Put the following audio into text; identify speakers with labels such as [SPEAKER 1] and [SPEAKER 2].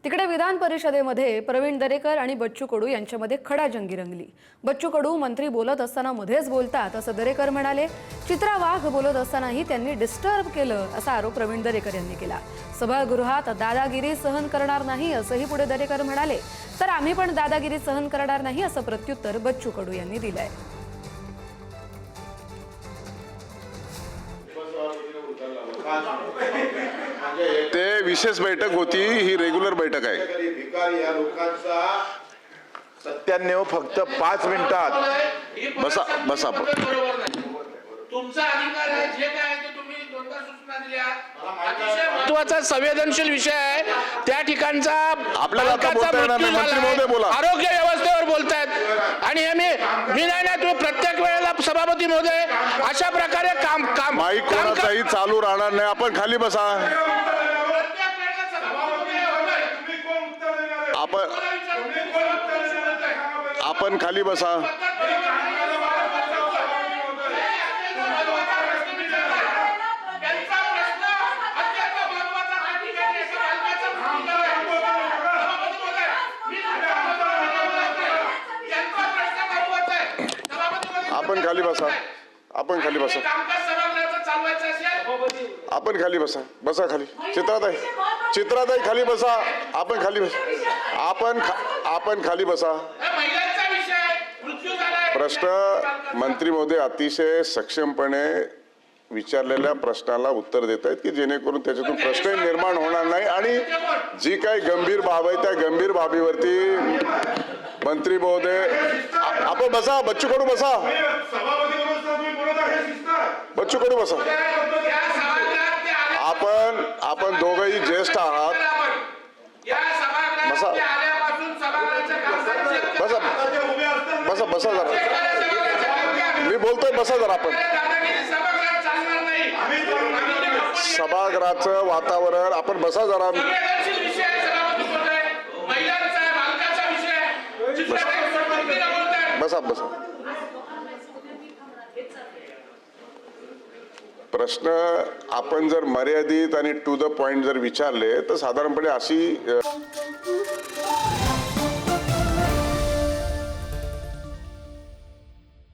[SPEAKER 1] तिकडे विधान परिषदेमध्ये प्रवीण दरेकर आणि बच्चू कडू यांच्यामध्ये खडाजंगी रंगली। बच्चू कडू मंत्री बोलत असताना मध्येच बोलतात असं दरेकर म्हणाले। चित्रा वाघ बोलत असतानाही त्यांनी डिस्टर्ब केलं असा आरोप प्रवीण दरेकर यांनी केला। सभागृहात दादागिरी सहन करणार नाही असंही पुढे दरेकर म्हणाले। तर आम्ही पण दादागिरी सहन करणार नाही असं प्रत्युत्तर बच्चू कडू यांनी दिलंय।
[SPEAKER 2] ते विशेष बैठक होती, ही रेग्युलर बैठक आहे।
[SPEAKER 3] भिकारी या लोकांचा सत्यान्नव फक्त 5 मिनिटात
[SPEAKER 2] बसा
[SPEAKER 4] तुमचा अधिकार आहे, जे काय आहे ते तुम्ही दोनदा सूचना दिल्या। अतिशय महत्त्वाचा संवेदनशील विषय आहे, त्या ठिकाणचा
[SPEAKER 2] आपल्याला आता बोलता येणार नाही, मंत्री महोदय बोला।
[SPEAKER 4] आरोग्य व्यवस्थेवर बोलतायत आणि हे मी नाही तुम्ही प्रत्येक वेळेला सभापती महोदय अशा प्रकारे काम
[SPEAKER 2] माईक कोणाचाही चालू राहणार नाही। आपण खाली बसा। आपण खाली बसा। आपण खाली बसा। आपण खाली बसा। आपण खाली बसा। बसा खाली। चित्राताई खाली बसा। आपण खाली बसा। आपण खाली बसा। प्रश्न मंत्री महोदय अतिशय सक्षमपणे विचारलेल्या प्रश्नाला उत्तर देत आहेत की जेणेकरून त्याच्यातून प्रश्न निर्माण होणार नाही आणि जी काही गंभीर बाब आहे त्या गंभीर बाबीवरती मंत्री महोदय आपण बसा। बच्चू कडू बसा। बच्चू कडू बसा। आपण दोघंही ज्येष्ठ आहात। बसा बसा बसा बसा जरा। मी बोलतोय, बसा जरा। आपण सभागृहाचं वातावरण, आपण बसा जरा। बसा बसा। प्रश्न आपण जर मर्यादित आणि टू द पॉइंट जर विचारले तर साधारणपणे अशी